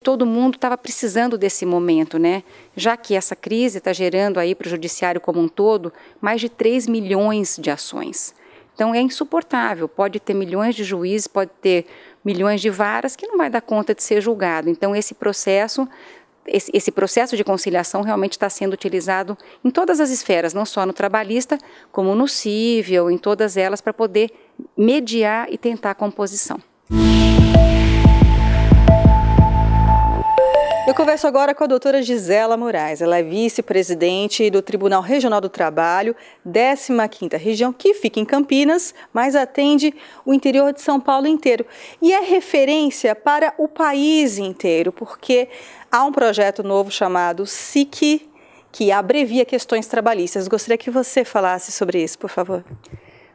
Todo mundo estava precisando desse momento, né? Já que essa crise está gerando aí para o judiciário como um todo mais de 3 milhões de ações. Então é insuportável, pode ter milhões de juízes, pode ter milhões de varas que não vai dar conta de ser julgado. Então esse processo de conciliação realmente está sendo utilizado em todas as esferas, não só no trabalhista, como no cível, em todas elas, para poder mediar e tentar a composição. Eu converso agora com a doutora Gisela Moraes. Ela é vice-presidente do Tribunal Regional do Trabalho, 15ª Região, que fica em Campinas, mas atende o interior de São Paulo inteiro. E é referência para o país inteiro, porque há um projeto novo chamado SIC, que abrevia questões trabalhistas. Gostaria que você falasse sobre isso, por favor.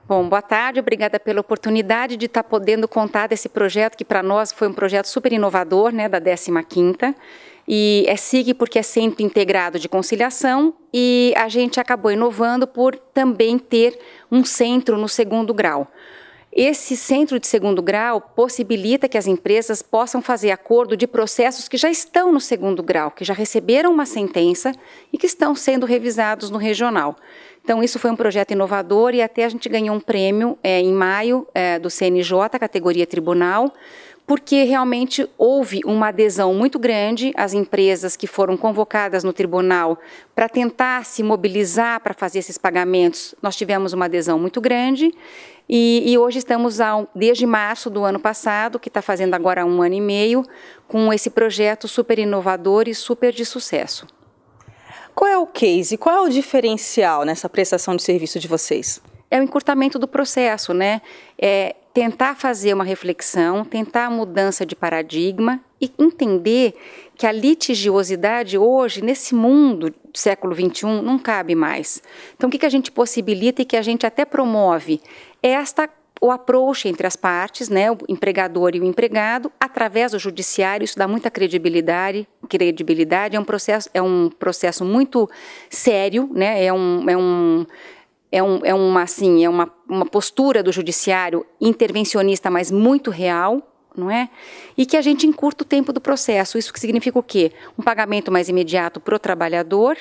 Bom, boa tarde, obrigada pela oportunidade de estar podendo contar desse projeto, que para nós foi um projeto super inovador, né, da 15ª, e é SIG porque é Centro Integrado de Conciliação, e a gente acabou inovando por também ter um centro no segundo grau. Esse centro de segundo grau possibilita que as empresas possam fazer acordo de processos que já estão no segundo grau, que já receberam uma sentença e que estão sendo revisados no regional. Então, isso foi um projeto inovador e até a gente ganhou um prêmio em maio do CNJ, categoria tribunal, porque realmente houve uma adesão muito grande às empresas que foram convocadas no tribunal para tentar se mobilizar para fazer esses pagamentos. Nós tivemos uma adesão muito grande e hoje estamos, desde março do ano passado, que está fazendo agora 1 ano e meio, com esse projeto super inovador e super de sucesso. Qual é o case? Qual é o diferencial nessa prestação de serviço de vocês? É o encurtamento do processo, né? É tentar fazer uma reflexão, tentar a mudança de paradigma e entender que a litigiosidade hoje, nesse mundo do século XXI, não cabe mais. Então, o que a gente possibilita e que a gente até promove é o approach entre as partes, né, o empregador e o empregado, através do judiciário. Isso dá muita credibilidade é um processo muito sério, né, é uma postura do judiciário intervencionista, mas muito real, não é? E que a gente encurta o tempo do processo. Isso que significa o quê? Um pagamento mais imediato para o trabalhador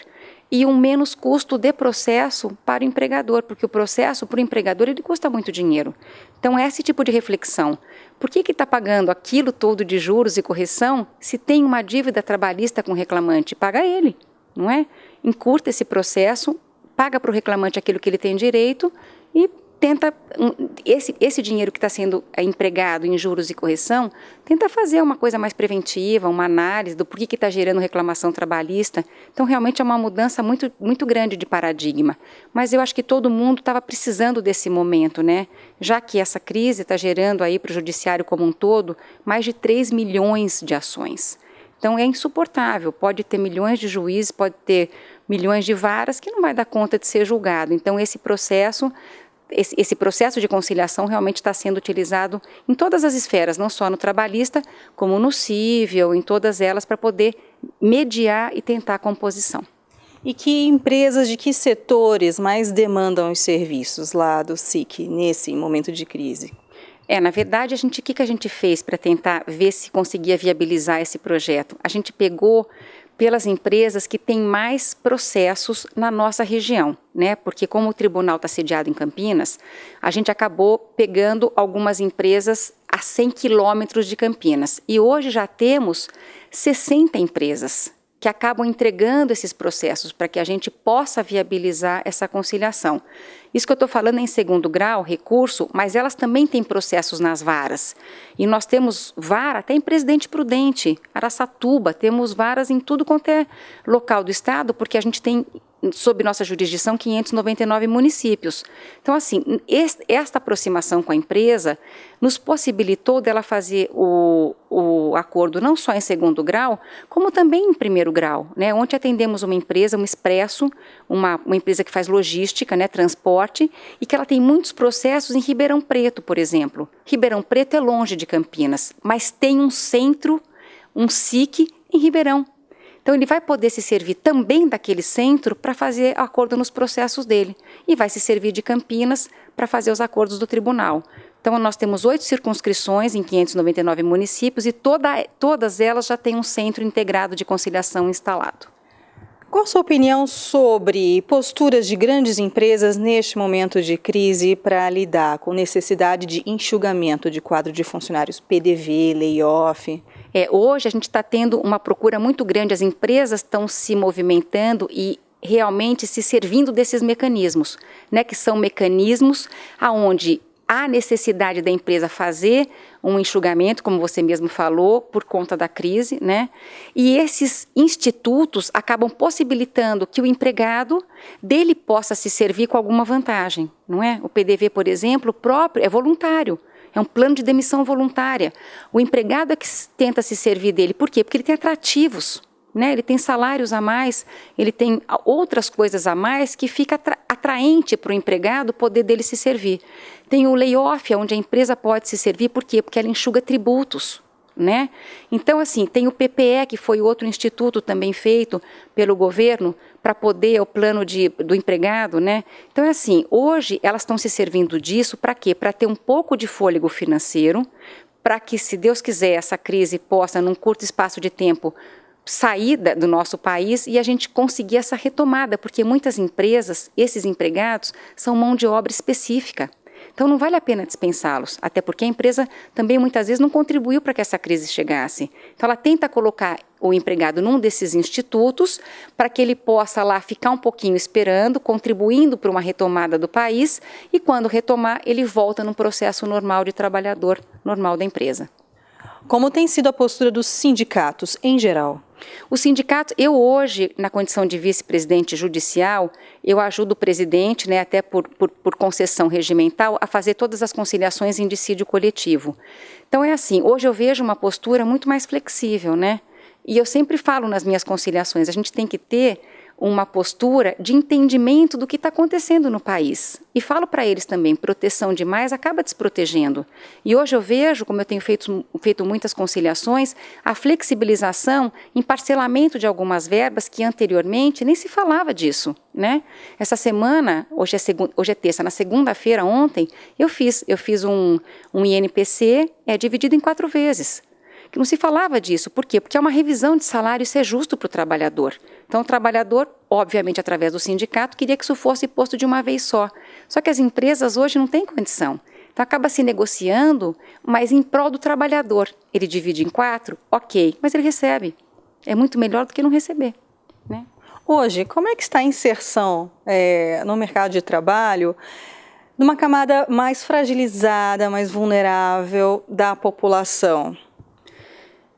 e um menos custo de processo para o empregador, porque o processo para o empregador ele custa muito dinheiro. Então, é esse tipo de reflexão. Por que está pagando aquilo todo de juros e correção se tem uma dívida trabalhista com o reclamante? Paga ele, não é? Encurta esse processo, paga para o reclamante aquilo que ele tem direito e tenta, esse dinheiro que está sendo empregado em juros e correção, tenta fazer uma coisa mais preventiva, uma análise do porquê que está gerando reclamação trabalhista. Então, realmente é uma mudança muito, muito grande de paradigma. Mas eu acho que todo mundo estava precisando desse momento, né? Já que essa crise está gerando aí para o judiciário como um todo mais de 3 milhões de ações. Então, é insuportável, pode ter milhões de juízes, pode ter milhões de varas que não vai dar conta de ser julgado. Então, esse processo de conciliação realmente está sendo utilizado em todas as esferas, não só no trabalhista, como no cível, em todas elas, para poder mediar e tentar a composição. E que empresas, de que setores mais demandam os serviços lá do SIC nesse momento de crise? Na verdade, o que a gente fez para tentar ver se conseguia viabilizar esse projeto? A gente pegou pelas empresas que têm mais processos na nossa região, né? Porque como o tribunal está sediado em Campinas, a gente acabou pegando algumas empresas a 100 quilômetros de Campinas. E hoje já temos 60 empresas que acabam entregando esses processos para que a gente possa viabilizar essa conciliação. Isso que eu estou falando é em segundo grau, recurso, mas elas também têm processos nas varas. E nós temos vara até em Presidente Prudente, Araçatuba, temos varas em tudo quanto é local do estado, porque a gente tem, sob nossa jurisdição, 599 municípios. Então, assim, esta aproximação com a empresa nos possibilitou dela fazer o acordo não só em segundo grau, como também em primeiro grau, né? Ontem atendemos uma empresa, uma Expresso, uma empresa que faz logística, né, transporte, e que ela tem muitos processos em Ribeirão Preto, por exemplo. Ribeirão Preto é longe de Campinas, mas tem um centro, um SIC em Ribeirão. Então, ele vai poder se servir também daquele centro para fazer acordo nos processos dele. E vai se servir de Campinas para fazer os acordos do tribunal. Então, nós temos 8 circunscrições em 599 municípios e todas elas já têm um centro integrado de conciliação instalado. Qual a sua opinião sobre posturas de grandes empresas neste momento de crise para lidar com necessidade de enxugamento de quadro de funcionários, PDV, layoff? Hoje a gente está tendo uma procura muito grande, as empresas estão se movimentando e realmente se servindo desses mecanismos, né, que são mecanismos aonde há necessidade da empresa fazer um enxugamento, como você mesmo falou, por conta da crise, né? E esses institutos acabam possibilitando que o empregado dele possa se servir com alguma vantagem, não é? O PDV, por exemplo, próprio é voluntário. É um plano de demissão voluntária. O empregado é que tenta se servir dele. Por quê? Porque ele tem atrativos, né? Ele tem salários a mais, ele tem outras coisas a mais que fica atraente para o empregado poder dele se servir. Tem o layoff, onde a empresa pode se servir, por quê? Porque ela enxuga tributos, né? Então, assim, tem o PPE, que foi outro instituto também feito pelo governo para poder, o plano do empregado, né? Então, é assim, hoje elas estão se servindo disso para quê? Para ter um pouco de fôlego financeiro, para que, se Deus quiser, essa crise possa, num curto espaço de tempo, sair do nosso país e a gente conseguir essa retomada, porque muitas empresas, esses empregados, são mão de obra específica. Então, não vale a pena dispensá-los, até porque a empresa também muitas vezes não contribuiu para que essa crise chegasse. Então, ela tenta colocar o empregado num desses institutos para que ele possa lá ficar um pouquinho esperando, contribuindo para uma retomada do país e quando retomar, ele volta num processo normal de trabalhador, normal da empresa. Como tem sido a postura dos sindicatos em geral? O sindicato, eu hoje, na condição de vice-presidente judicial, eu ajudo o presidente, né, até por concessão regimental, a fazer todas as conciliações em dissídio coletivo. Então é assim, hoje eu vejo uma postura muito mais flexível, né? E eu sempre falo nas minhas conciliações, a gente tem que ter uma postura de entendimento do que está acontecendo no país. E falo para eles também, proteção demais acaba desprotegendo. E hoje eu vejo, como eu tenho feito muitas conciliações, a flexibilização em parcelamento de algumas verbas que anteriormente nem se falava disso, né? Essa semana, hoje é terça, na segunda-feira, ontem, eu fiz um INPC dividido em 4 vezes. Que não se falava disso. Por quê? Porque é uma revisão de salário, isso é justo para o trabalhador. Então, o trabalhador, obviamente, através do sindicato, queria que isso fosse posto de uma vez só. Só que as empresas hoje não têm condição. Então, acaba se negociando, mas em prol do trabalhador. Ele divide em 4, ok, mas ele recebe. É muito melhor do que não receber, né? Hoje, como é que está a inserção no mercado de trabalho numa camada mais fragilizada, mais vulnerável da população?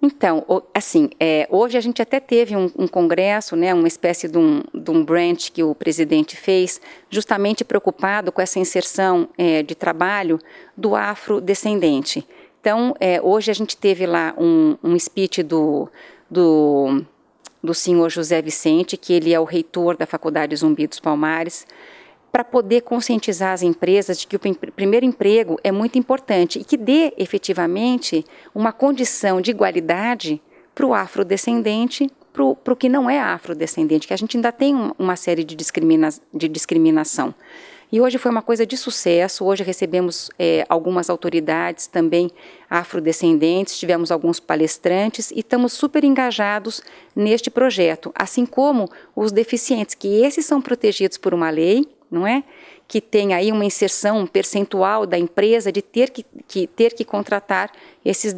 Então, assim, hoje a gente até teve um congresso, né, uma espécie de um branch que o presidente fez, justamente preocupado com essa inserção de trabalho do afrodescendente. Então, hoje a gente teve lá um speech do senhor José Vicente, que ele é o reitor da Faculdade Zumbi dos Palmares, para poder conscientizar as empresas de que o primeiro emprego é muito importante e que dê efetivamente uma condição de igualdade para o afrodescendente, para o que não é afrodescendente, que a gente ainda tem uma série de discriminação. E hoje foi uma coisa de sucesso, hoje recebemos algumas autoridades também afrodescendentes, tivemos alguns palestrantes e estamos super engajados neste projeto, assim como os deficientes, que esses são protegidos por uma lei, não é? Que tem aí uma inserção, um percentual da empresa de ter que contratar esses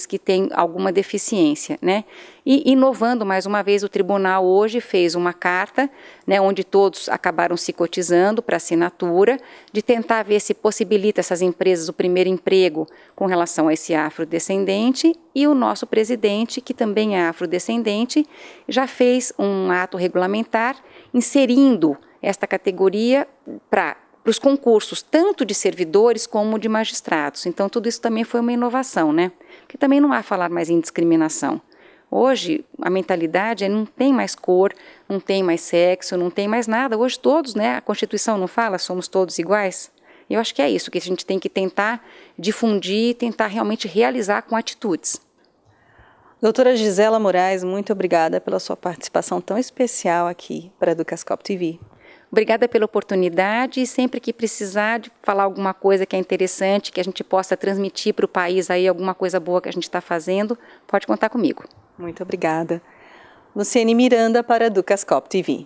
que têm alguma deficiência, né? E inovando mais uma vez, o tribunal hoje fez uma carta, né, onde todos acabaram se cotizando para assinatura, de tentar ver se possibilita essas empresas o primeiro emprego com relação a esse afrodescendente, e o nosso presidente, que também é afrodescendente, já fez um ato regulamentar inserindo esta categoria para os concursos, tanto de servidores como de magistrados. Então, tudo isso também foi uma inovação, né? Porque também não há falar mais em discriminação. Hoje, a mentalidade não tem mais cor, não tem mais sexo, não tem mais nada. Hoje todos, né? A Constituição não fala, somos todos iguais. E eu acho que é isso que a gente tem que tentar difundir, tentar realmente realizar com atitudes. Doutora Gisela Moraes, muito obrigada pela sua participação tão especial aqui para a Educascope TV. Obrigada pela oportunidade e sempre que precisar de falar alguma coisa que é interessante, que a gente possa transmitir para o país aí alguma coisa boa que a gente está fazendo, pode contar comigo. Muito obrigada. Luciene Miranda para a Educascope TV.